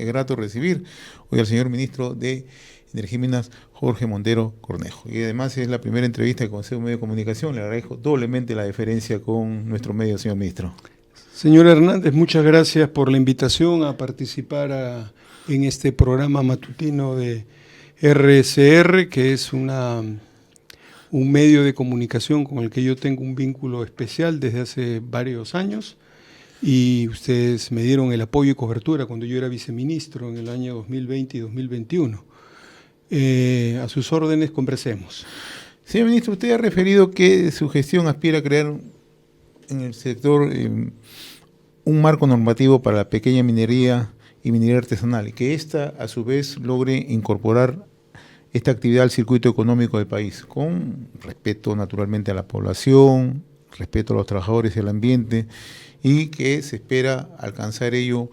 es grato recibir hoy al señor ministro de Energía y Minas, Jorge Montero Cornejo. Y además es la primera entrevista que concedo un medio de comunicación. Le agradezco doblemente la deferencia con nuestro medio, señor ministro. Señor Hernández, muchas gracias por la invitación a participar en este programa matutino de RSR, que es un medio de comunicación con el que yo tengo un vínculo especial desde hace varios años, y ustedes me dieron el apoyo y cobertura cuando yo era viceministro en el año 2020 y 2021. A sus órdenes, conversemos. Señor ministro, usted ha referido que su gestión aspira a crear en el sector un marco normativo para la pequeña minería y minería artesanal, y que ésta a su vez logre incorporar esta actividad al circuito económico del país, con respeto naturalmente a la población, respeto a los trabajadores y al ambiente, y que se espera alcanzar ello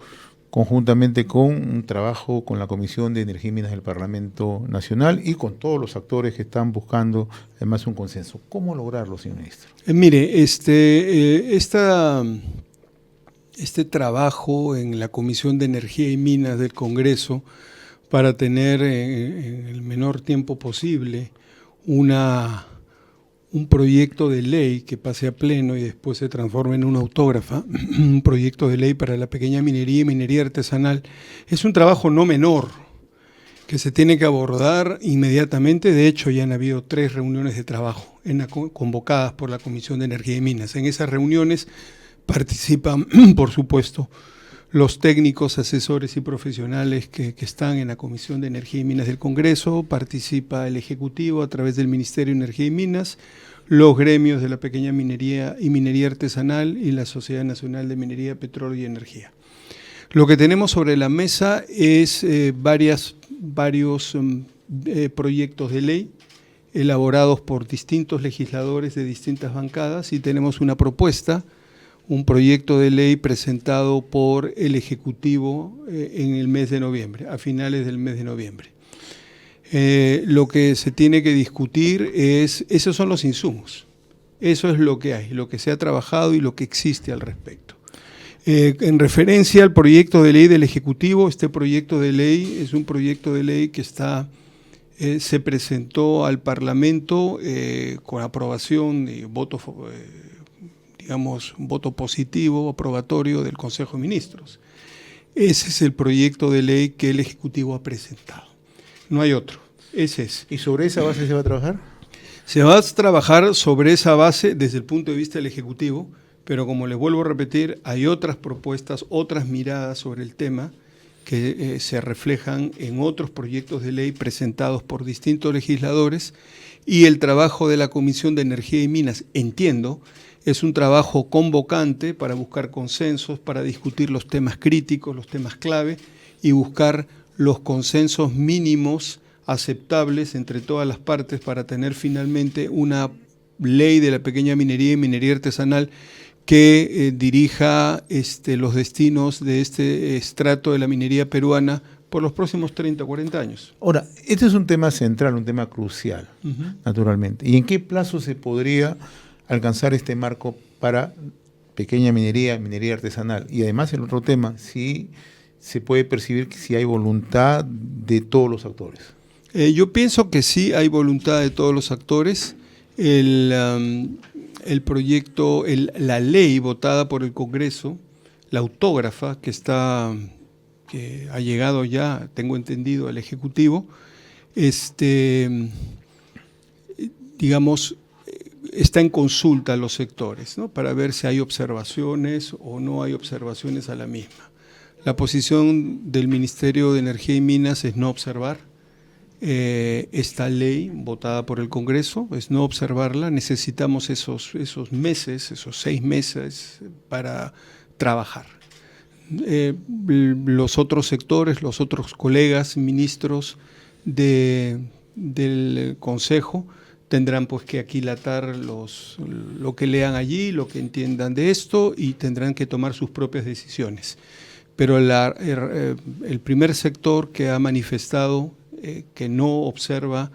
conjuntamente con un trabajo con la Comisión de Energía y Minas del Parlamento Nacional y con todos los actores que están buscando además un consenso. ¿Cómo lograrlo, señor ministro? Mire, este trabajo en la Comisión de Energía y Minas del Congreso para tener en el menor tiempo posible un proyecto de ley que pase a pleno y después se transforme en una autógrafa, un proyecto de ley para la pequeña minería y minería artesanal, es un trabajo no menor que se tiene que abordar inmediatamente. De hecho, ya han habido 3 reuniones de trabajo convocadas por la Comisión de Energía y Minas. En esas reuniones participan, por supuesto, los técnicos, asesores y profesionales que están en la Comisión de Energía y Minas del Congreso, participa el Ejecutivo a través del Ministerio de Energía y Minas, los gremios de la pequeña minería y minería artesanal y la Sociedad Nacional de Minería, Petróleo y Energía. Lo que tenemos sobre la mesa es varios proyectos de ley elaborados por distintos legisladores de distintas bancadas, y tenemos una propuesta, un proyecto de ley presentado por el Ejecutivo en el mes de noviembre, a finales del mes de noviembre. Lo que se tiene que discutir esos son los insumos, eso es lo que hay, lo que se ha trabajado y lo que existe al respecto. En referencia al proyecto de ley del Ejecutivo, este proyecto de ley es un proyecto de ley que se presentó al Parlamento con aprobación y voto positivo, aprobatorio del Consejo de Ministros. Ese es el proyecto de ley que el Ejecutivo ha presentado. No hay otro, ese es. ¿Y sobre esa base se va a trabajar? Se va a trabajar sobre esa base desde el punto de vista del Ejecutivo, pero como les vuelvo a repetir, hay otras propuestas, otras miradas sobre el tema que se reflejan en otros proyectos de ley presentados por distintos legisladores, y el trabajo de la Comisión de Energía y Minas, entiendo, es un trabajo convocante para buscar consensos, para discutir los temas críticos, los temas clave, y buscar los consensos mínimos aceptables entre todas las partes para tener finalmente una ley de la pequeña minería y minería artesanal que dirija los destinos de este estrato de la minería peruana por los próximos 30 o 40 años. Ahora, este es un tema central, un tema crucial, naturalmente. ¿Y en qué plazo se podría alcanzar este marco para pequeña minería, minería artesanal? Y además el otro tema, si se puede percibir que si hay voluntad de todos los actores. Yo pienso que sí hay voluntad de todos los actores. El proyecto, la ley votada por el Congreso, la autógrafa que ha llegado ya, tengo entendido, al Ejecutivo, está en consulta a los sectores, ¿no?, para ver si hay observaciones o no hay observaciones a la misma. La posición del Ministerio de Energía y Minas es no observar esta ley votada por el Congreso, es no observarla. Necesitamos esos meses, esos 6 meses para trabajar. Los otros sectores, los otros colegas ministros del Consejo tendrán pues que aquilatar lo que lean allí, lo que entiendan de esto, y tendrán que tomar sus propias decisiones. Pero el primer sector que ha manifestado que no observa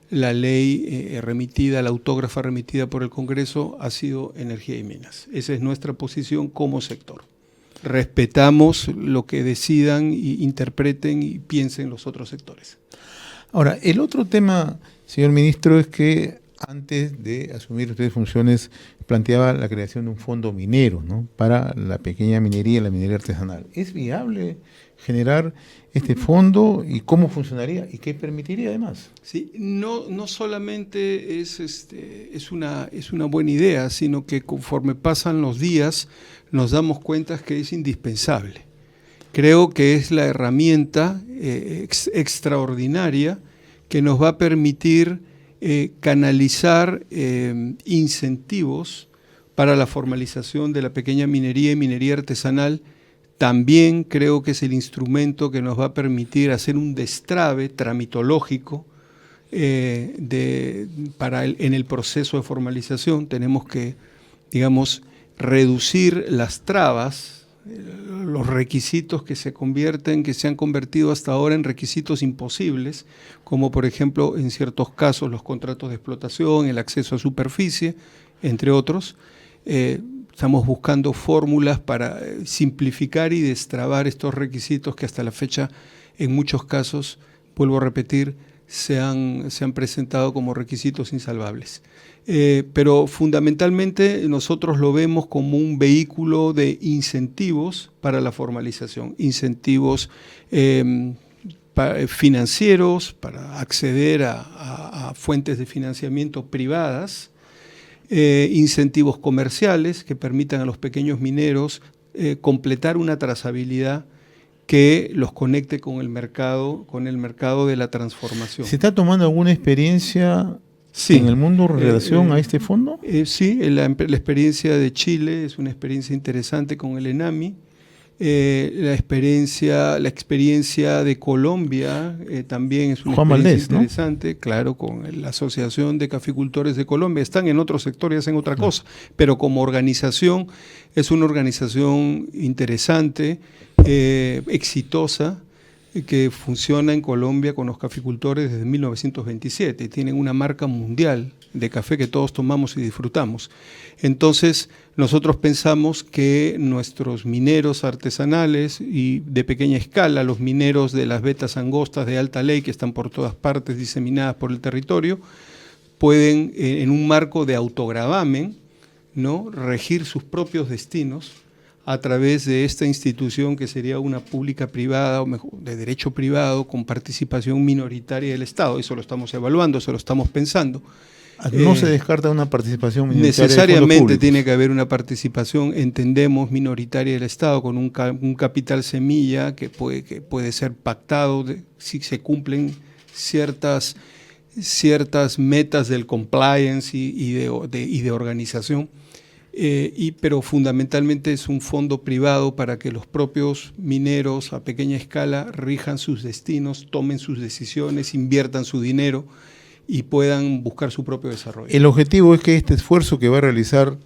la ley remitida, la autógrafa remitida por el Congreso, ha sido Energía y Minas. Esa es nuestra posición como sector. respetamos lo que decidan, y interpreten y piensen los otros sectores. Ahora, el otro tema, señor ministro, es que antes de asumir ustedes funciones planteaba la creación de un fondo minero, ¿no?, para la pequeña minería y la minería artesanal. ¿Es viable generar este fondo y cómo funcionaría y qué permitiría además? Sí, no solamente es una buena idea, sino que conforme pasan los días nos damos cuenta que es indispensable. Creo que es la herramienta extraordinaria que nos va a permitir canalizar incentivos para la formalización de la pequeña minería y minería artesanal. También creo que es el instrumento que nos va a permitir hacer un destrave tramitológico en el proceso de formalización. Tenemos que, digamos, reducir las trabas, los requisitos que se han convertido hasta ahora en requisitos imposibles, como por ejemplo en ciertos casos los contratos de explotación, el acceso a superficie, entre otros. Estamos buscando fórmulas para simplificar y destrabar estos requisitos que hasta la fecha, en muchos casos, vuelvo a repetir, se han presentado como requisitos insalvables. Pero fundamentalmente nosotros lo vemos como un vehículo de incentivos para la formalización, incentivos financieros para acceder a fuentes de financiamiento privadas, incentivos comerciales que permitan a los pequeños mineros completar una trazabilidad que los conecte con el mercado de la transformación. ¿Se está tomando alguna experiencia en el mundo en relación a este fondo? Sí, la experiencia de Chile es una experiencia interesante con el ENAMI. La experiencia de Colombia también es una experiencia interesante, ¿no? Claro, con la Asociación de Caficultores de Colombia. Están en otro sector y hacen otra cosa, pero como organización es una organización interesante, exitosa, que funciona en Colombia con los caficultores desde 1927. Tienen una marca mundial de café que todos tomamos y disfrutamos. Entonces, nosotros pensamos que nuestros mineros artesanales y de pequeña escala, los mineros de las vetas angostas de alta ley que están por todas partes diseminadas por el territorio, pueden, en un marco de autogravamen, ¿no?, regir sus propios destinos a través de esta institución que sería una pública privada, o mejor, de derecho privado, con participación minoritaria del Estado. Eso lo estamos evaluando, eso lo estamos pensando. No se descarta una participación minoritaria. Necesariamente tiene que haber una participación, entendemos, minoritaria del Estado, con un capital semilla que puede ser pactado si se cumplen ciertas metas del compliance y de organización. Pero fundamentalmente es un fondo privado para que los propios mineros a pequeña escala rijan sus destinos, tomen sus decisiones, inviertan su dinero y puedan buscar su propio desarrollo. El objetivo es que este esfuerzo que va a realizar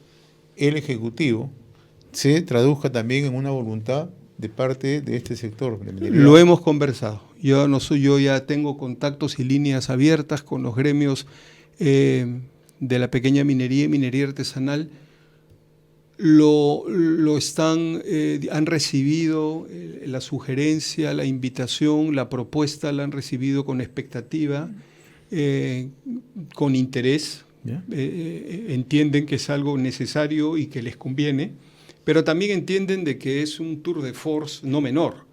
el Ejecutivo se traduzca también en una voluntad de parte de este sector. Lo hemos conversado. Yo ya tengo contactos y líneas abiertas con los gremios de la pequeña minería y minería artesanal. Han recibido la sugerencia, la invitación, la propuesta, la han recibido con expectativa, con interés. Entienden que es algo necesario y que les conviene, pero también entienden de que es un tour de force no menor.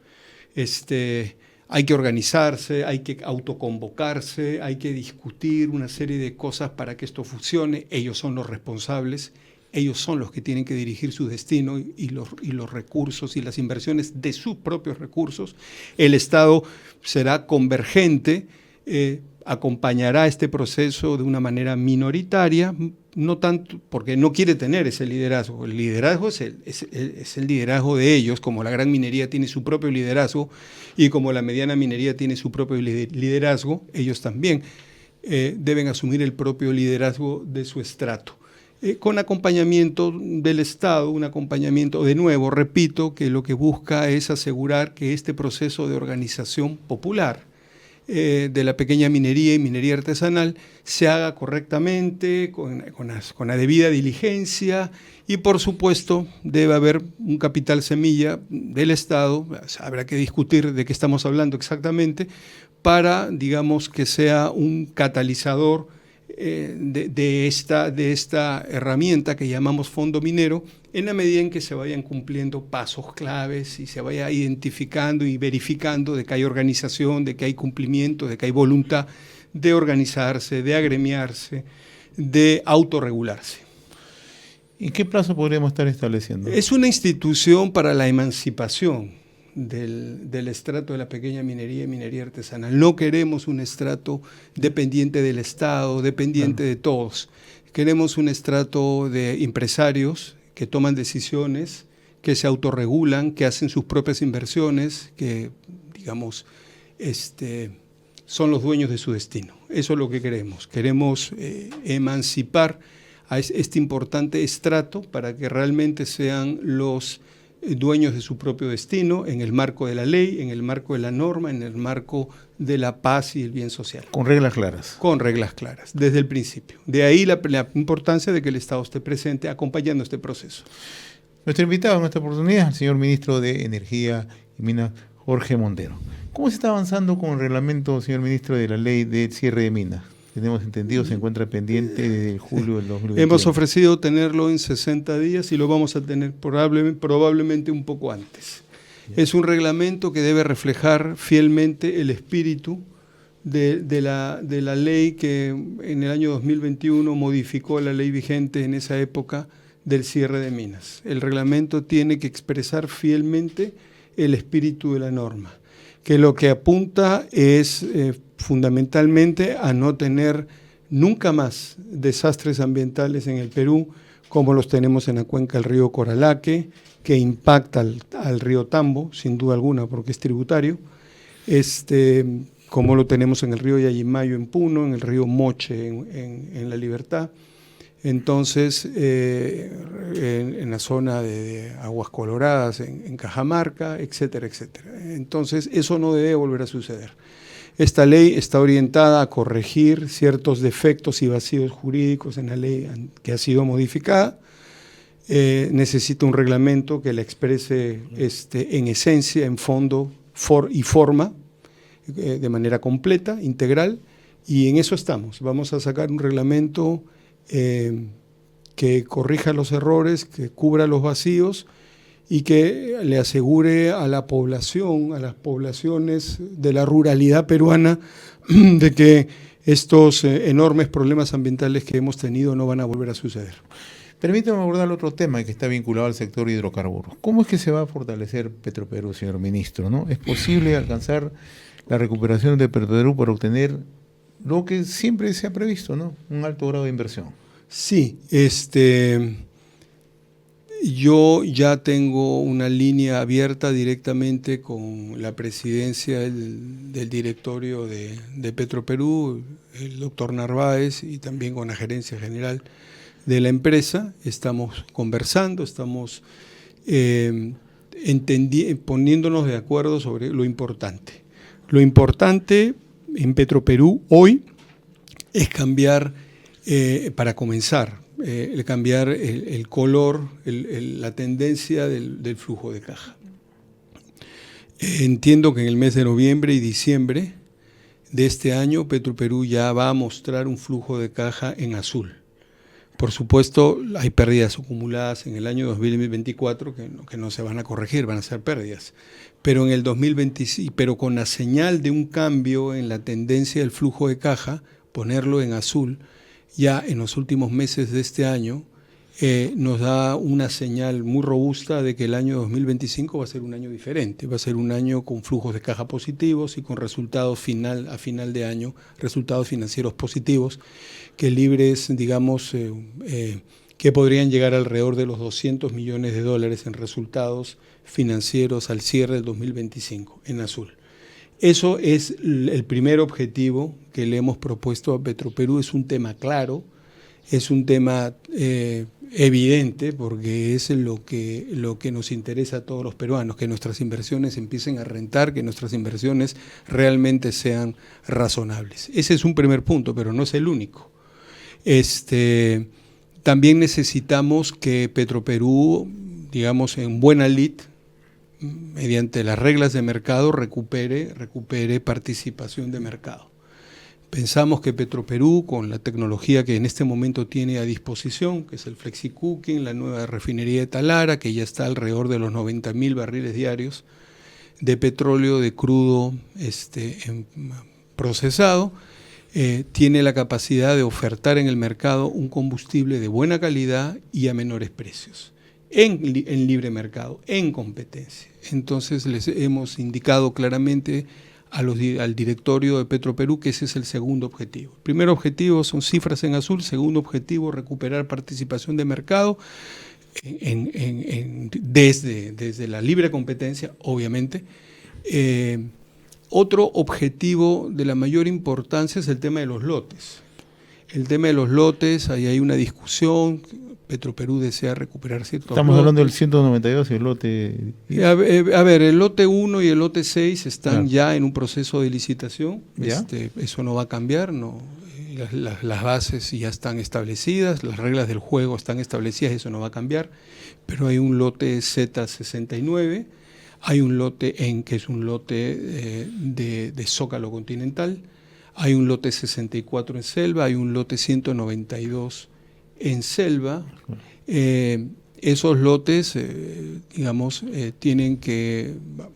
Hay que organizarse, hay que autoconvocarse, hay que discutir una serie de cosas para que esto funcione. Ellos son los responsables. Ellos son los que tienen que dirigir su destino y los recursos y las inversiones de sus propios recursos. El Estado será convergente, acompañará este proceso de una manera minoritaria, no tanto porque no quiere tener ese liderazgo. El liderazgo es el liderazgo de ellos, como la gran minería tiene su propio liderazgo y como la mediana minería tiene su propio liderazgo, ellos también deben asumir el propio liderazgo de su estrato. Con acompañamiento del Estado, un acompañamiento, de nuevo, repito, que lo que busca es asegurar que este proceso de organización popular de la pequeña minería y minería artesanal se haga correctamente, con la debida diligencia, y por supuesto debe haber un capital semilla del Estado, habrá que discutir de qué estamos hablando exactamente, para, digamos, que sea un catalizador de esta herramienta que llamamos fondo minero, en la medida en que se vayan cumpliendo pasos claves y se vaya identificando y verificando de que hay organización, de que hay cumplimiento, de que hay voluntad de organizarse, de agremiarse, de autorregularse. ¿Y qué plazo podríamos estar estableciendo? Es una institución para la emancipación del estrato de la pequeña minería y minería artesanal. No queremos un estrato dependiente del Estado, dependiente de todos. Queremos un estrato de empresarios que toman decisiones, que se autorregulan, que hacen sus propias inversiones, que, digamos, son los dueños de su destino. Eso es lo que queremos. Queremos emancipar a este importante estrato para que realmente sean los dueños de su propio destino en el marco de la ley, en el marco de la norma, en el marco de la paz y el bien social. Con reglas claras. Con reglas claras, desde el principio. De ahí la importancia de que el Estado esté presente acompañando este proceso. Nuestro invitado en esta oportunidad, el señor ministro de Energía y Minas, Jorge Montero. ¿Cómo se está avanzando con el reglamento, señor ministro, de la ley del cierre de minas? Tenemos entendido, se encuentra pendiente desde julio del 2021. Hemos ofrecido tenerlo en 60 días y lo vamos a tener probablemente un poco antes. Es un reglamento que debe reflejar fielmente el espíritu de la ley que en el año 2021 modificó la ley vigente en esa época del cierre de minas. El reglamento tiene que expresar fielmente el espíritu de la norma, que lo que apunta es fundamentalmente a no tener nunca más desastres ambientales en el Perú como los tenemos en la cuenca del río Coralaque, que impacta al río Tambo, sin duda alguna, porque es tributario, como lo tenemos en el río Yayimayo en Puno, en el río Moche en La Libertad. Entonces, en la zona de Aguas Coloradas, en Cajamarca, etcétera, etcétera. Entonces, eso no debe volver a suceder. Esta ley está orientada a corregir ciertos defectos y vacíos jurídicos en la ley que ha sido modificada. Necesita un reglamento que la exprese en esencia, en fondo y forma, de manera completa, integral, y en eso estamos. Vamos a sacar un reglamento que corrija los errores, que cubra los vacíos y que le asegure a la población, a las poblaciones de la ruralidad peruana, de que estos enormes problemas ambientales que hemos tenido no van a volver a suceder. Permítame abordar otro tema que está vinculado al sector hidrocarburos. ¿Cómo es que se va a fortalecer Petroperú, señor ministro, ¿no? ¿Es posible alcanzar la recuperación de Petroperú para obtener lo que siempre se ha previsto, ¿no? Un alto grado de inversión? Sí, yo ya tengo una línea abierta directamente con la presidencia del directorio de Petroperú, el doctor Narváez, y también con la gerencia general de la empresa. Estamos conversando, estamos poniéndonos de acuerdo sobre lo importante. Lo importante en Petroperú hoy es cambiar, para comenzar, cambiar el color, la tendencia del flujo de caja. Entiendo que en el mes de noviembre y diciembre de este año Petroperú ya va a mostrar un flujo de caja en azul. Por supuesto, hay pérdidas acumuladas en el año 2024 que no se van a corregir, van a ser pérdidas. Pero en el 2025, pero con la señal de un cambio en la tendencia del flujo de caja, ponerlo en azul, ya en los últimos meses de este año, nos da una señal muy robusta de que el año 2025 va a ser un año diferente, va a ser un año con flujos de caja positivos y con resultados a final de año, resultados financieros positivos, que libres, digamos, que podrían llegar alrededor de los $200 millones en resultados financieros al cierre del 2025, en azul. Eso es el primer objetivo que le hemos propuesto a Petroperú. Es un tema claro, Es un tema evidente porque es lo que nos interesa a todos los peruanos, que nuestras inversiones empiecen a rentar, que nuestras inversiones realmente sean razonables. Ese es un primer punto, pero no es el único. También necesitamos que Petroperú, digamos, en buena lid, mediante las reglas de mercado, recupere participación de mercado. Pensamos que Petroperú, con la tecnología que en este momento tiene a disposición, que es el FlexiCooking, la nueva refinería de Talara, que ya está alrededor de los 90.000 barriles diarios de petróleo, de crudo procesado, tiene la capacidad de ofertar en el mercado un combustible de buena calidad y a menores precios, en libre mercado, en competencia. Entonces les hemos indicado claramente al directorio de Petroperú que ese es el segundo objetivo. El primer objetivo son cifras en azul, segundo objetivo recuperar participación de mercado desde la libre competencia, obviamente. Otro objetivo de la mayor importancia es el tema de los lotes. El tema de los lotes, ahí hay una discusión. Petroperú desea recuperar ciertos Estamos lotes. hablando del 192 y el lote... A ver, el lote 1 y el lote 6 están ya en un proceso de licitación. Eso no va a cambiar, no. Las bases ya están establecidas, las reglas del juego están establecidas, eso no va a cambiar. Pero hay un lote Z69, hay un lote que es un lote de Zócalo Continental, hay un lote 64 en Selva, hay un lote 192 en Selva. Esos lotes,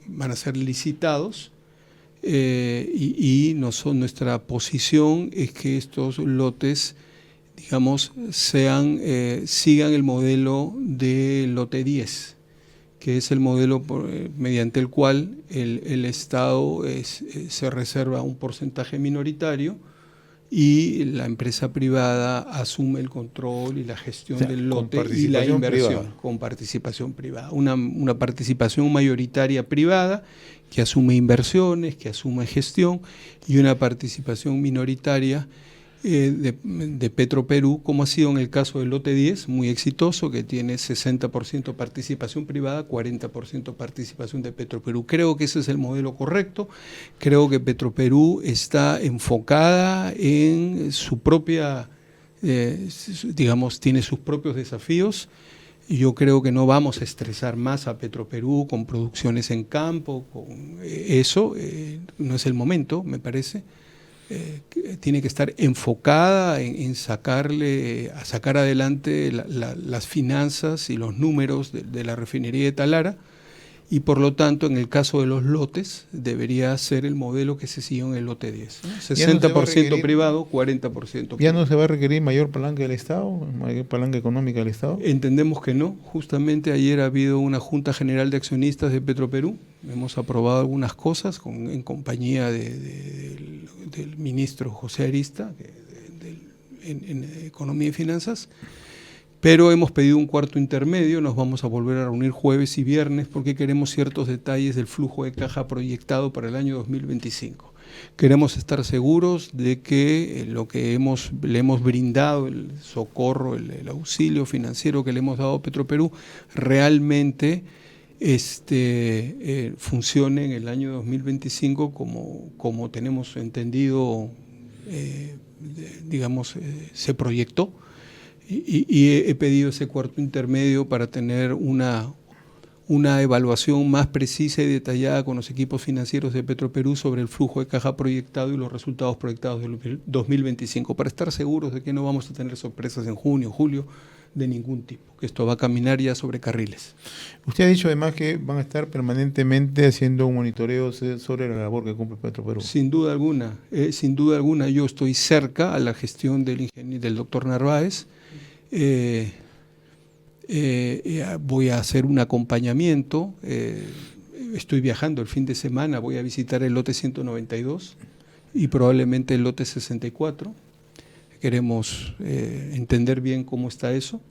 van a ser licitados y nuestra posición es que estos lotes, sigan el modelo del lote 10, que es el modelo mediante el cual el Estado se reserva un porcentaje minoritario y la empresa privada asume el control y la gestión del lote y la inversión privada. Con participación privada. Una participación mayoritaria privada que asume inversiones, que asume gestión, y una participación minoritaria de Petroperú, como ha sido en el caso del lote 10, muy exitoso, que tiene 60% participación privada, 40% participación de Petroperú. Creo que ese es el modelo correcto. Creo que Petroperú está enfocada en su propia, tiene sus propios desafíos. Yo creo que no vamos a estresar más a Petroperú con producciones en campo, con eso, no es el momento, me parece. Tiene que estar enfocada en sacar adelante las finanzas y los números de la refinería de Talara, y por lo tanto en el caso de los lotes debería ser el modelo que se siguió en el lote 10, ¿no? 60% privado, 40% ¿Ya no se va a requerir mayor palanca del Estado, mayor palanca económica del Estado? Entendemos que no. Justamente ayer ha habido una Junta General de Accionistas de Petroperú. Hemos aprobado algunas cosas en compañía del ministro José Arista, en Economía y Finanzas, pero hemos pedido un cuarto intermedio. Nos vamos a volver a reunir jueves y viernes porque queremos ciertos detalles del flujo de caja proyectado para el año 2025. Queremos estar seguros de que lo que le hemos brindado, el socorro, el auxilio financiero que le hemos dado a Petroperú, realmente funcione en el año 2025 como tenemos entendido, se proyectó. Y he pedido ese cuarto intermedio para tener una evaluación más precisa y detallada con los equipos financieros de Petroperú sobre el flujo de caja proyectado y los resultados proyectados del 2025, para estar seguros de que no vamos a tener sorpresas en junio, julio, de ningún tipo, que esto va a caminar ya sobre carriles. Usted ha dicho además que van a estar permanentemente haciendo un monitoreo sobre la labor que cumple Petroperú. Sin duda alguna, yo estoy cerca a la gestión del doctor Narváez. Voy a hacer un acompañamiento, estoy viajando el fin de semana, voy a visitar el lote 192 y probablemente el lote 64. Queremos entender bien cómo está eso.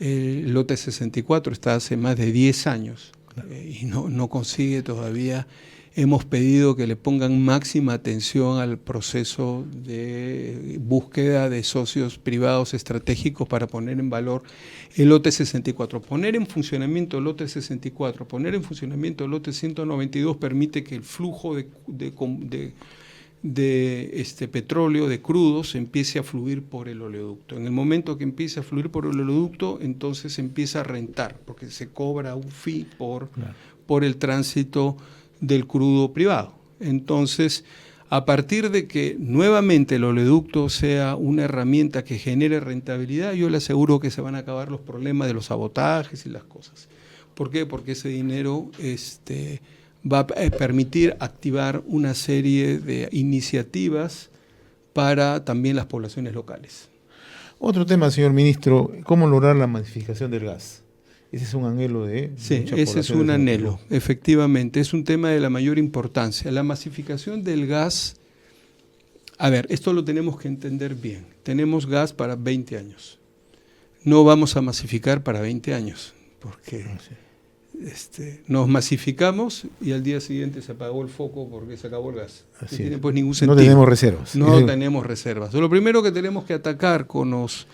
El lote 64 está hace más de 10 años y no consigue todavía hemos pedido que le pongan máxima atención al proceso de búsqueda de socios privados estratégicos para poner en valor el lote 64. Poner en funcionamiento el lote 64, poner en funcionamiento el lote 192 permite que el flujo de petróleo, de crudos, empiece a fluir por el oleoducto. En el momento que empiece a fluir por el oleoducto, entonces empieza a rentar, porque se cobra un fee por el tránsito del crudo privado. Entonces, a partir de que nuevamente el oleoducto sea una herramienta que genere rentabilidad, yo le aseguro que se van a acabar los problemas de los sabotajes y las cosas. ¿Por qué? Porque ese dinero va a permitir activar una serie de iniciativas para también las poblaciones locales. Otro tema, señor ministro, ¿cómo lograr la masificación del gas? Ese es un anhelo de Sí, ese es un anhelo, efectivamente, es un tema de la mayor importancia. La masificación del gas, a ver, esto lo tenemos que entender bien. Tenemos gas para 20 años. No vamos a masificar para 20 años, porque nos masificamos y al día siguiente se apagó el foco porque se acabó el gas. No tiene pues ningún sentido. No tenemos reservas. No tenemos reservas. Lo primero que tenemos que atacar con los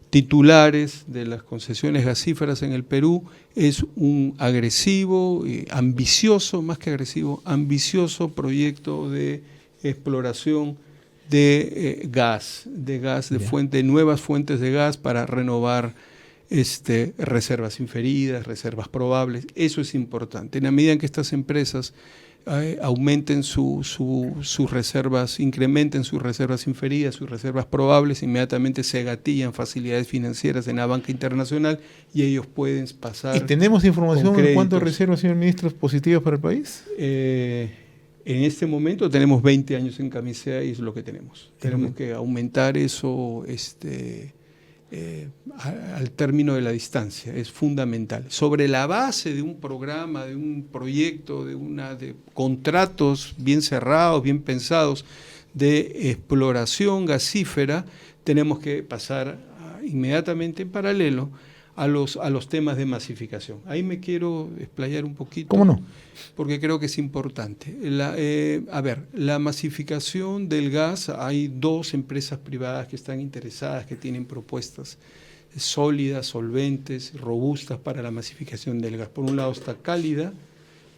titulares de las concesiones gasíferas en el Perú es un agresivo, ambicioso, más que agresivo, ambicioso proyecto de exploración de gas, de nuevas fuentes de gas para renovar reservas inferidas, reservas probables. Eso es importante. En la medida en que estas empresas aumenten sus reservas, incrementen sus reservas inferidas, sus reservas probables, inmediatamente se gatillan facilidades financieras en la banca internacional y ellos pueden pasar. ¿Y tenemos información en cuánto a reservas, señor ministro, positivas para el país? En este momento tenemos 20 años en camisea y es lo que tenemos. Tenemos que aumentar eso al término de la distancia, es fundamental. Sobre la base de un programa, de un proyecto, de contratos bien cerrados, bien pensados, de exploración gasífera, tenemos que pasar inmediatamente en paralelo a los temas de masificación. Ahí me quiero explayar un poquito. ¿Cómo no? Porque creo que es importante. La masificación del gas, hay 2 empresas privadas que están interesadas, que tienen propuestas sólidas, solventes, robustas para la masificación del gas. Por un lado está Cálida,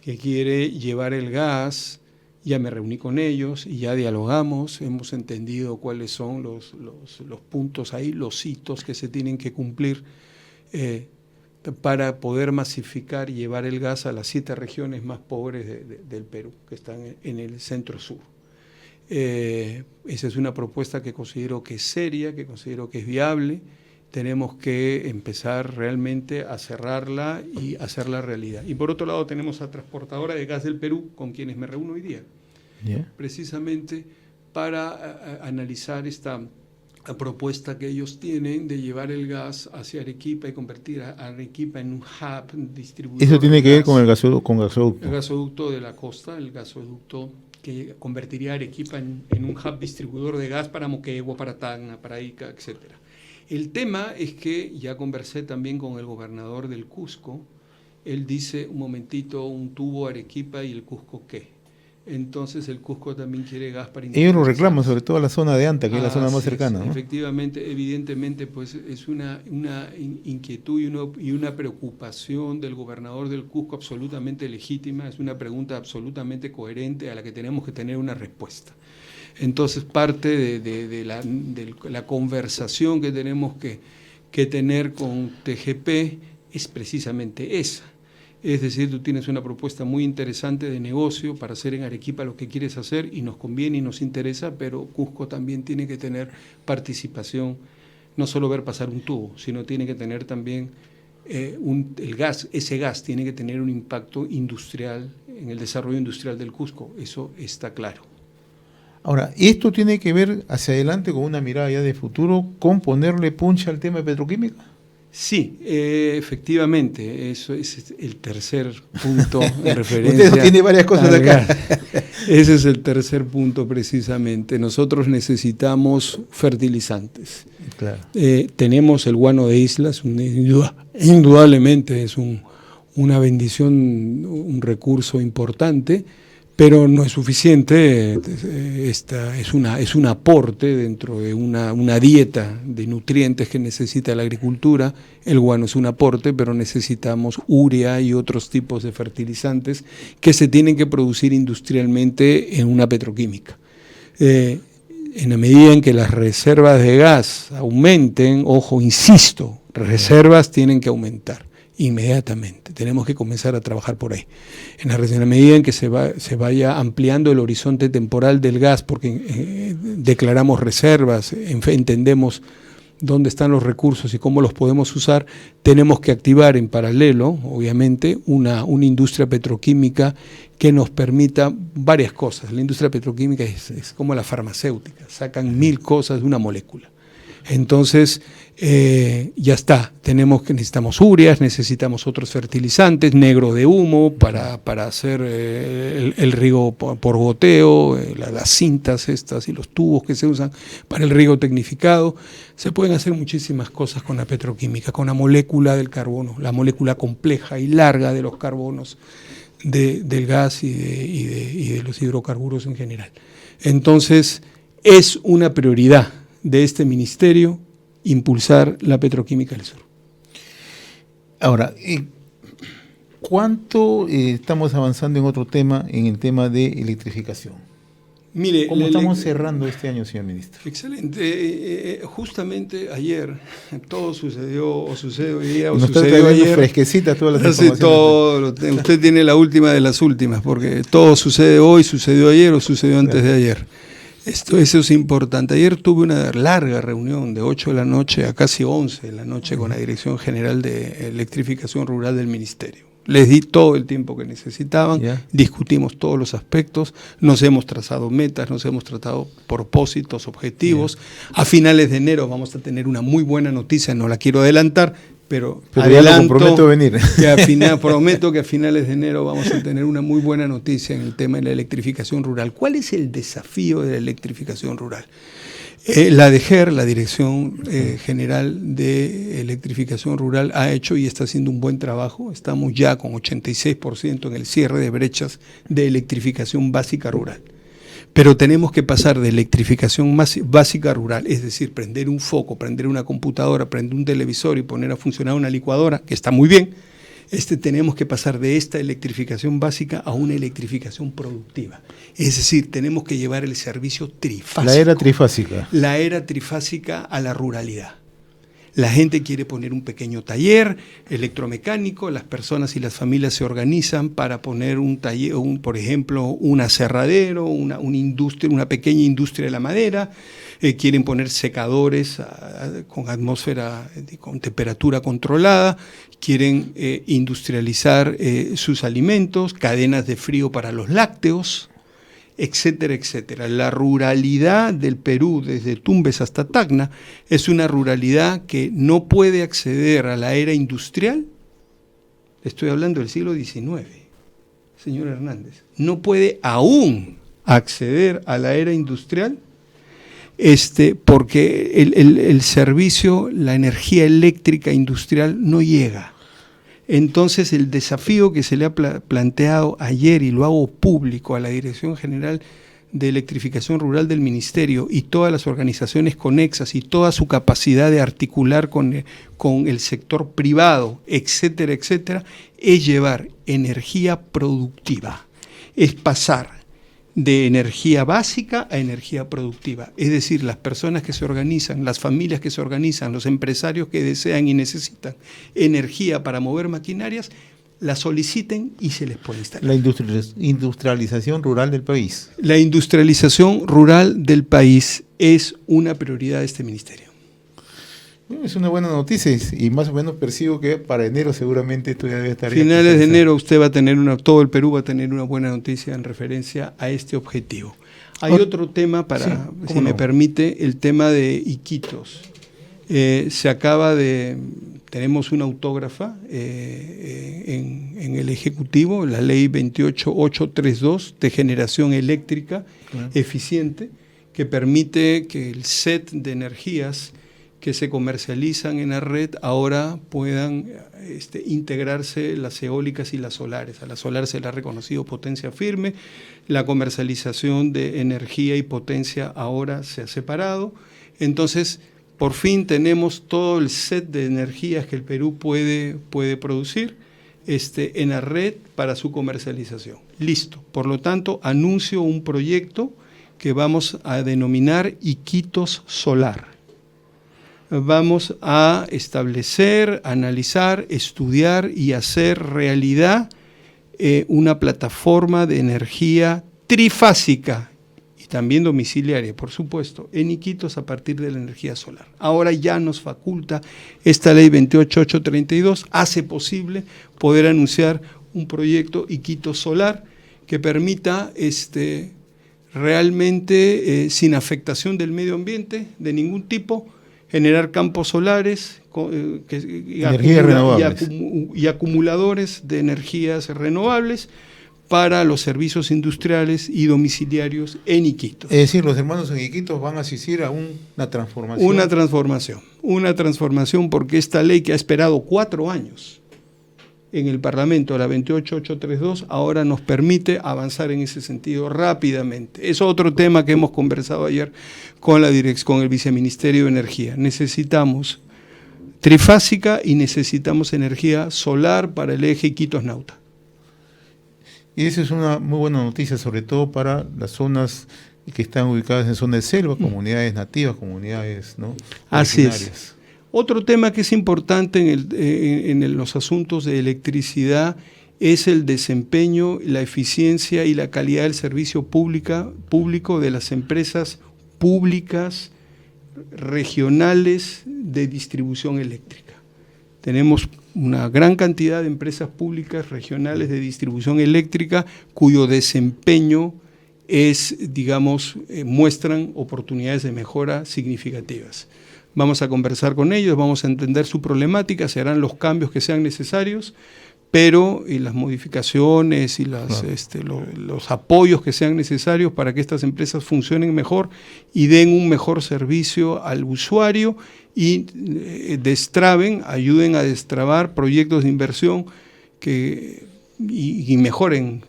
que quiere llevar el gas. Ya me reuní con ellos y ya dialogamos, hemos entendido cuáles son los puntos ahí, los hitos que se tienen que cumplir para poder masificar y llevar el gas a las 7 regiones más pobres del Perú, que están en el centro-sur. Esa es una propuesta que considero que es seria, que considero que es viable. Tenemos que empezar realmente a cerrarla y hacerla realidad. Y por otro lado tenemos a Transportadora de Gas del Perú, con quienes me reúno hoy día, precisamente para analizar esta propuesta que ellos tienen de llevar el gas hacia Arequipa y convertir a Arequipa en un hub distribuidor. Eso tiene que ver con el gasoducto. El gasoducto de la costa, el gasoducto que convertiría a Arequipa en un hub distribuidor de gas para Moquegua, para Tacna, para Ica, etcétera. El tema es que ya conversé también con el gobernador del Cusco. Él dice, un momentito, un tubo Arequipa y el Cusco, ¿qué? Entonces el Cusco también quiere gas para... Ellos lo reclaman, sobre todo la zona de Anta, que es la zona más cercana, ¿no? Efectivamente, evidentemente, pues es una inquietud y una preocupación del gobernador del Cusco absolutamente legítima, es una pregunta absolutamente coherente a la que tenemos que tener una respuesta. Entonces parte de la conversación que tenemos que tener con TGP es precisamente esa. Es decir, tú tienes una propuesta muy interesante de negocio para hacer en Arequipa lo que quieres hacer y nos conviene y nos interesa, pero Cusco también tiene que tener participación, no solo ver pasar un tubo, sino tiene que tener también el gas, ese gas tiene que tener un impacto industrial en el desarrollo industrial del Cusco, eso está claro. Ahora, esto tiene que ver hacia adelante con una mirada ya de futuro, con ponerle puncha al tema de petroquímica. Sí, efectivamente, eso es el tercer punto de referencia. Usted tiene varias cosas acá. Ese es el tercer punto precisamente. Nosotros necesitamos fertilizantes. Claro. Tenemos el guano de islas, indudablemente es una bendición, un recurso importante, pero no es suficiente. Esta es un aporte dentro de una dieta de nutrientes que necesita la agricultura. El guano es un aporte, pero necesitamos urea y otros tipos de fertilizantes que se tienen que producir industrialmente en una petroquímica. En la medida en que las reservas de gas aumenten, ojo, insisto, reservas tienen que aumentar inmediatamente. Tenemos que comenzar a trabajar por ahí. En la medida en que se vaya ampliando el horizonte temporal del gas, porque declaramos reservas, entendemos dónde están los recursos y cómo los podemos usar, tenemos que activar en paralelo, obviamente, una industria petroquímica que nos permita varias cosas. La industria petroquímica es como la farmacéutica, sacan 1000 cosas de una molécula. Entonces, ya está, necesitamos ureas, necesitamos otros fertilizantes, negro de humo para hacer el riego por goteo, las cintas estas y los tubos que se usan para el riego tecnificado. Se pueden hacer muchísimas cosas con la petroquímica, con la molécula del carbono, la molécula compleja y larga de los carbonos, del gas y de los hidrocarburos en general. Entonces, es una prioridad de este ministerio impulsar la petroquímica del sur. Ahora, ¿cuánto estamos avanzando en otro tema, en el tema de electrificación? Mire, ¿Cómo estamos cerrando este año, señor ministro? Excelente. Justamente ayer todo sucedió, o sucedió hoy día, o nos sucedió ayer. Fresquecita todas las informaciones. Todo, usted tiene la última de las últimas, porque todo sucede hoy, sucedió ayer o sucedió antes de ayer. Eso es importante. Ayer tuve una larga reunión de 8 de la noche a casi 11 de la noche con la Dirección General de Electrificación Rural del Ministerio. Les di todo el tiempo que necesitaban, discutimos todos los aspectos, nos hemos trazado metas, nos hemos trazado propósitos, objetivos. A finales de enero vamos a tener una muy buena noticia, no la quiero adelantar, pero adelanto, comprometo a venir. Prometo que a finales de enero vamos a tener una muy buena noticia en el tema de la electrificación rural. ¿Cuál es el desafío de la electrificación rural? La DGER, la Dirección General de Electrificación Rural, ha hecho y está haciendo un buen trabajo. Estamos ya con 86% en el cierre de brechas de electrificación básica rural. Pero tenemos que pasar de electrificación básica rural, es decir, prender un foco, prender una computadora, prender un televisor y poner a funcionar una licuadora, que está muy bien. Tenemos que pasar de esta electrificación básica a una electrificación productiva. Es decir, tenemos que llevar el servicio trifásico. La era trifásica. La era trifásica a la ruralidad. La gente quiere poner un pequeño taller electromecánico, las personas y las familias se organizan para poner un taller, por ejemplo, un aserradero, una industria, una pequeña industria de la madera, quieren poner secadores con atmósfera, con temperatura controlada, quieren industrializar sus alimentos, cadenas de frío para los lácteos, etcétera, etcétera. La ruralidad del Perú, desde Tumbes hasta Tacna, es una ruralidad que no puede acceder a la era industrial. Estoy hablando del siglo XIX, señor Hernández. No puede aún acceder a la era industrial porque el servicio, la energía eléctrica industrial no llega. Entonces el desafío que se le ha planteado ayer, y lo hago público a la Dirección General de Electrificación Rural del Ministerio y todas las organizaciones conexas y toda su capacidad de articular con el sector privado, etcétera, etcétera, es llevar energía productiva, es pasar de energía básica a energía productiva. Es decir, las personas que se organizan, las familias que se organizan, los empresarios que desean y necesitan energía para mover maquinarias, la soliciten y se les puede instalar. La industrialización rural del país. La industrialización rural del país es una prioridad de este ministerio. Es una buena noticia y más o menos percibo que para enero seguramente esto ya debe estar. Finales de enero usted va a tener todo el Perú va a tener una buena noticia en referencia a este objetivo. Hay otro tema si me permite, el tema de Iquitos. Tenemos una autógrafa en el Ejecutivo, la ley 28832 de generación eléctrica eficiente, que permite que el set de energías que se comercializan en la red ahora puedan integrarse las eólicas y las solares. A la solar se le ha reconocido potencia firme, la comercialización de energía y potencia ahora se ha separado. Entonces, por fin tenemos todo el set de energías que el Perú puede producir en la red para su comercialización. Listo. Por lo tanto, anuncio un proyecto que vamos a denominar Iquitos Solar. Vamos a establecer, analizar, estudiar y hacer realidad una plataforma de energía trifásica y también domiciliaria, por supuesto, en Iquitos a partir de la energía solar. Ahora ya nos faculta esta ley 28832, hace posible poder anunciar un proyecto Iquitos Solar que permita realmente, sin afectación del medio ambiente de ningún tipo, generar campos solares y acumuladores de energías renovables para los servicios industriales y domiciliarios en Iquitos. Es decir, los hermanos en Iquitos van a asistir a una transformación. Una transformación porque esta ley que ha esperado 4 años en el Parlamento, la 28832, ahora nos permite avanzar en ese sentido rápidamente. Es otro tema que hemos conversado ayer con el Viceministerio de Energía. Necesitamos trifásica y necesitamos energía solar para el eje Iquitos-Nauta. Y esa es una muy buena noticia, sobre todo para las zonas que están ubicadas en zonas de selva, comunidades nativas, comunidades, ¿no?, Así originarias. es. Otro tema que es importante en los asuntos de electricidad es el desempeño, la eficiencia y la calidad del servicio público de las empresas públicas regionales de distribución eléctrica. Tenemos una gran cantidad de empresas públicas regionales de distribución eléctrica cuyo desempeño muestran oportunidades de mejora significativas. Vamos a conversar con ellos, vamos a entender su problemática, se harán los cambios que sean necesarios, pero las modificaciones y los apoyos que sean necesarios para que estas empresas funcionen mejor y den un mejor servicio al usuario y ayuden a destrabar proyectos de inversión y mejoren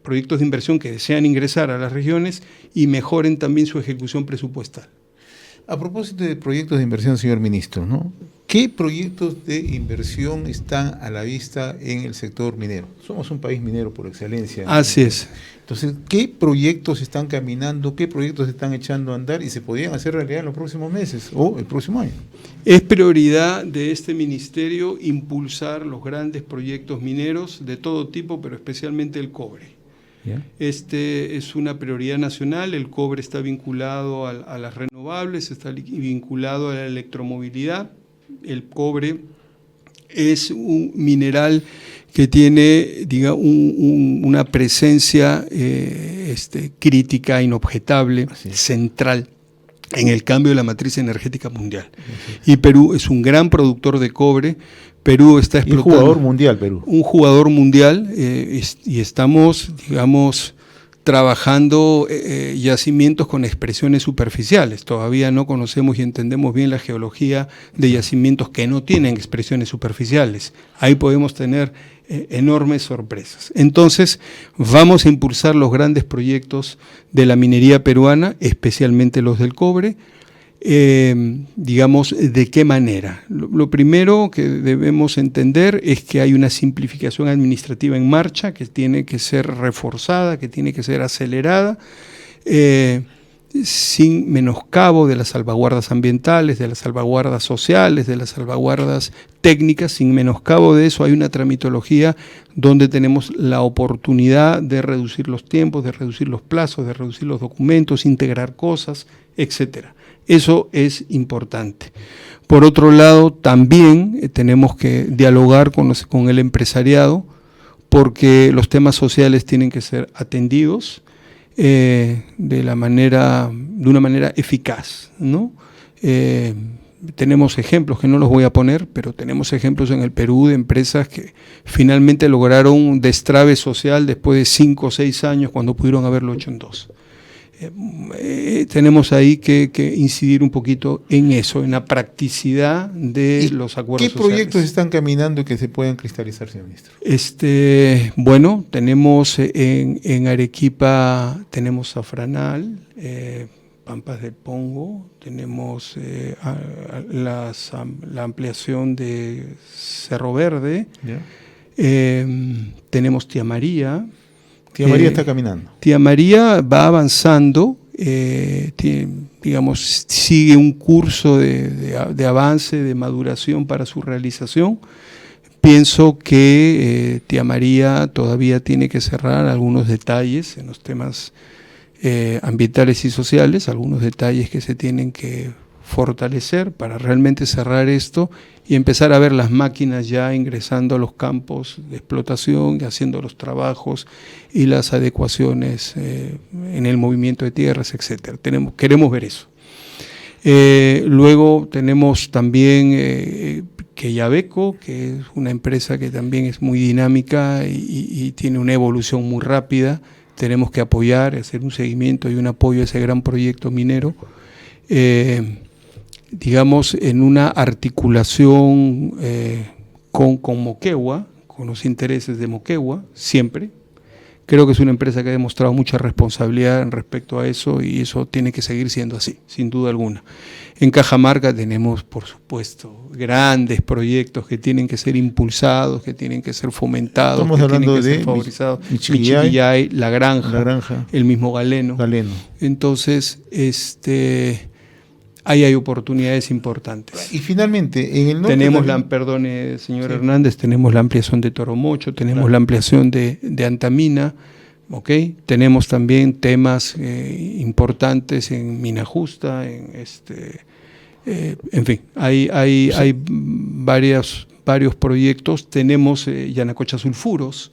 proyectos de inversión que desean ingresar a las regiones y mejoren también su ejecución presupuestal. A propósito de proyectos de inversión, señor ministro, ¿no?, ¿qué proyectos de inversión están a la vista en el sector minero? Somos un país minero por excelencia, ¿no? Así es. Entonces, ¿qué proyectos están caminando, qué proyectos están echando a andar y se podrían hacer realidad en los próximos meses o el próximo año? Es prioridad de este ministerio impulsar los grandes proyectos mineros de todo tipo, pero especialmente el cobre. ¿Ya? Es una prioridad nacional, el cobre está vinculado a las renovables, está vinculado a la electromovilidad. El cobre es un mineral que tiene una presencia crítica, inobjetable, central en el cambio de la matriz energética mundial. Y Perú es un gran productor de cobre. Perú está explotando. Un jugador mundial, Perú. Un jugador mundial y estamos, trabajando yacimientos con expresiones superficiales. Todavía no conocemos y entendemos bien la geología de yacimientos que no tienen expresiones superficiales. Ahí podemos tener enormes sorpresas. Entonces, vamos a impulsar los grandes proyectos de la minería peruana, especialmente los del cobre. ¿De qué manera? Lo primero que debemos entender es que hay una simplificación administrativa en marcha que tiene que ser reforzada, que tiene que ser acelerada, sin menoscabo de las salvaguardas ambientales, de las salvaguardas sociales, de las salvaguardas técnicas. Sin menoscabo de eso hay una tramitología donde tenemos la oportunidad de reducir los tiempos, de reducir los plazos, de reducir los documentos, integrar cosas, etcétera. Eso es importante. Por otro lado, también tenemos que dialogar con el empresariado porque los temas sociales tienen que ser atendidos de una manera eficaz, ¿no? Tenemos ejemplos que no los voy a poner, pero tenemos ejemplos en el Perú de empresas que finalmente lograron un destrabe social después de 5 o 6 años cuando pudieron haberlo hecho en 2. tenemos ahí que incidir un poquito en eso, en la practicidad de los acuerdos ¿Qué proyectos sociales. están caminando y que se puedan cristalizar, señor ministro? Bueno, tenemos en Arequipa, tenemos Zafranal, Pampas del Pongo, tenemos la ampliación de Cerro Verde, ¿Ya? tenemos Tía María. Tía María está caminando. Tía María va avanzando, digamos, sigue un curso de avance, de maduración para su realización. Pienso que Tía María todavía tiene que cerrar algunos detalles en los temas ambientales y sociales, algunos detalles que se tienen que fortalecer para realmente cerrar esto y empezar a ver las máquinas ya ingresando a los campos de explotación, haciendo los trabajos y las adecuaciones en el movimiento de tierras, etcétera. Queremos ver eso. Luego tenemos también Quellaveco, que es una empresa que también es muy dinámica y tiene una evolución muy rápida. Tenemos que apoyar, hacer un seguimiento y un apoyo a ese gran proyecto minero. Digamos, en una articulación con Moquegua, con los intereses de Moquegua, siempre. Creo que es una empresa que ha demostrado mucha responsabilidad en respecto a eso y eso tiene que seguir siendo así, sin duda alguna. En Cajamarca tenemos, por supuesto, grandes proyectos que tienen que ser impulsados, que tienen que ser fomentados, Estamos que hablando tienen que de ser favorizados. Michiquillay, La Granja, el mismo Galeno. Entonces, ahí hay oportunidades importantes. Y finalmente, en el norte tenemos también, perdone, señor Hernández, tenemos la ampliación de Toromocho, tenemos la ampliación de Antamina, ¿okay? Tenemos también temas importantes en Mina Justa, en fin, hay varios proyectos. Tenemos Yanacocha Sulfuros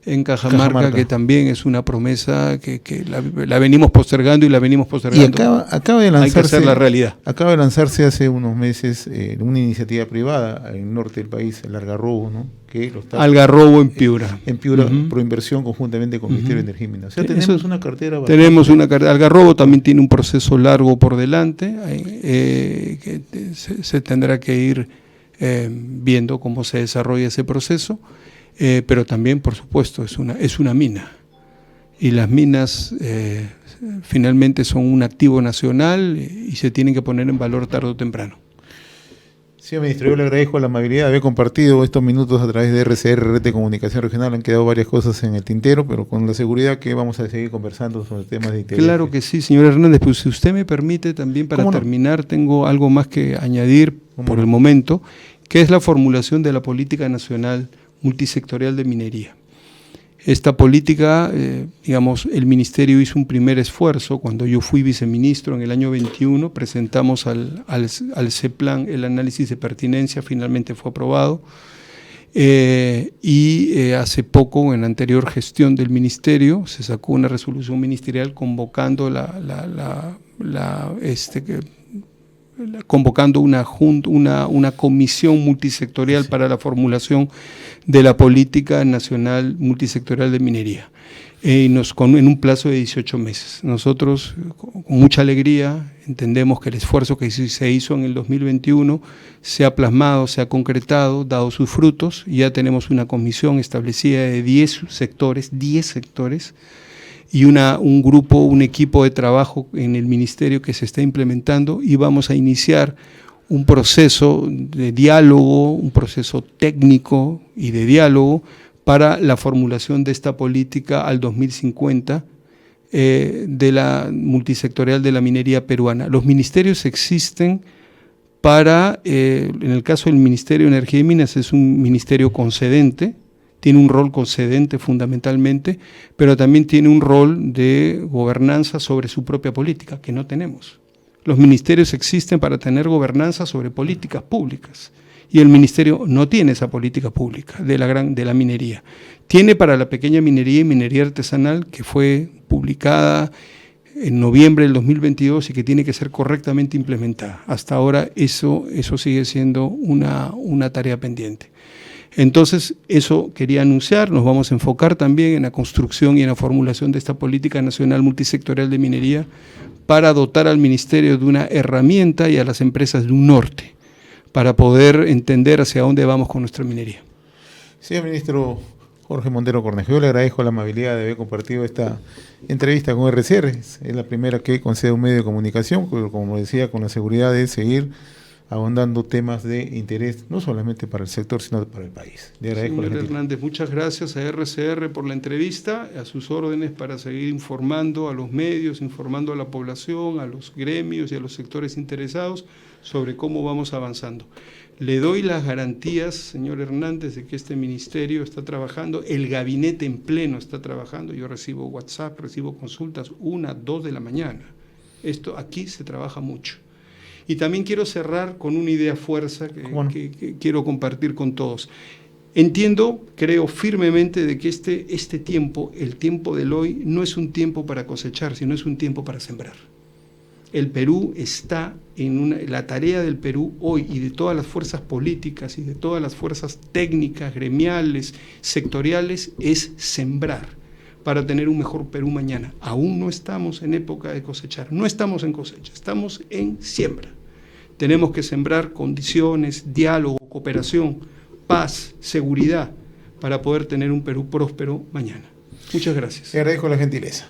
en Cajamarca, que también es una promesa que la venimos postergando y la venimos postergando. Y acaba de lanzarse, hay que hacer la realidad. Acaba de lanzarse hace unos meses una iniciativa privada en el norte del país, el Algarrobo, ¿no? Que lo está Algarrobo en Piura. En Piura, Proinversión conjuntamente con el Ministerio de Energía y Minas. O sea, tenemos una cartera bastante... Tenemos una cartera. Algarrobo también tiene un proceso largo por delante, que se tendrá que ir viendo cómo se desarrolla ese proceso. Pero también, por supuesto, es una mina. Y las minas finalmente son un activo nacional y se tienen que poner en valor tarde o temprano. Señor ministro, yo le agradezco la amabilidad de haber compartido estos minutos a través de RCR, Red de Comunicación Regional. Han quedado varias cosas en el tintero, pero con la seguridad que vamos a seguir conversando sobre temas de interés. Claro que sí, señor Hernández. Pues si usted me permite también para terminar, tengo algo más que añadir por el momento, que es la formulación de la política nacional multisectorial de minería. Esta política, digamos, el Ministerio hizo un primer esfuerzo. Cuando yo fui viceministro en el año 21, presentamos al CEPLAN el análisis de pertinencia, finalmente fue aprobado. Hace poco, en la anterior gestión del Ministerio, se sacó una resolución ministerial convocando convocando una comisión multisectorial para la formulación de la política nacional multisectorial de minería, en un plazo de 18 meses. Nosotros, con mucha alegría, entendemos que el esfuerzo que se hizo en el 2021 se ha plasmado, se ha concretado, dado sus frutos, y ya tenemos una comisión establecida de 10 sectores, y un equipo de trabajo en el Ministerio que se está implementando, y vamos a iniciar un proceso de diálogo, un proceso técnico y de diálogo para la formulación de esta política al 2050 de la multisectorial de la minería peruana. Los ministerios existen para, en el caso del Ministerio de Energía y Minas, es un ministerio concedente, tiene un rol concedente fundamentalmente, pero también tiene un rol de gobernanza sobre su propia política, que no tenemos. Los ministerios existen para tener gobernanza sobre políticas públicas, y el ministerio no tiene esa política pública de la minería. Tiene para la pequeña minería y minería artesanal, que fue publicada en noviembre del 2022 y que tiene que ser correctamente implementada. Hasta ahora eso sigue siendo una tarea pendiente. Entonces, eso quería anunciar. Nos vamos a enfocar también en la construcción y en la formulación de esta política nacional multisectorial de minería para dotar al Ministerio de una herramienta y a las empresas de un norte para poder entender hacia dónde vamos con nuestra minería. Señor ministro Jorge Montero Cornejo, yo le agradezco la amabilidad de haber compartido esta entrevista con RCR. Es la primera que concede un medio de comunicación, pero como decía, con la seguridad de seguir ahondando temas de interés, no solamente para el sector, sino para el país. Le agradezco. Señor Hernández, muchas gracias a RCR por la entrevista, a sus órdenes para seguir informando a los medios, informando a la población, a los gremios y a los sectores interesados sobre cómo vamos avanzando. Le doy las garantías, señor Hernández, de que este ministerio está trabajando, el gabinete en pleno está trabajando. Yo recibo WhatsApp, recibo consultas 1, 2 de la mañana. Esto aquí se trabaja mucho. Y también quiero cerrar con una idea fuerza que quiero compartir con todos. Entiendo, creo firmemente de que este tiempo, el tiempo del hoy, no es un tiempo para cosechar, sino es un tiempo para sembrar. El Perú está la tarea del Perú hoy y de todas las fuerzas políticas y de todas las fuerzas técnicas, gremiales, sectoriales, es sembrar para tener un mejor Perú mañana. Aún no estamos en época de cosechar, no estamos en cosecha, estamos en siembra. Tenemos que sembrar condiciones, diálogo, cooperación, paz, seguridad, para poder tener un Perú próspero mañana. Muchas gracias. Le agradezco la gentileza.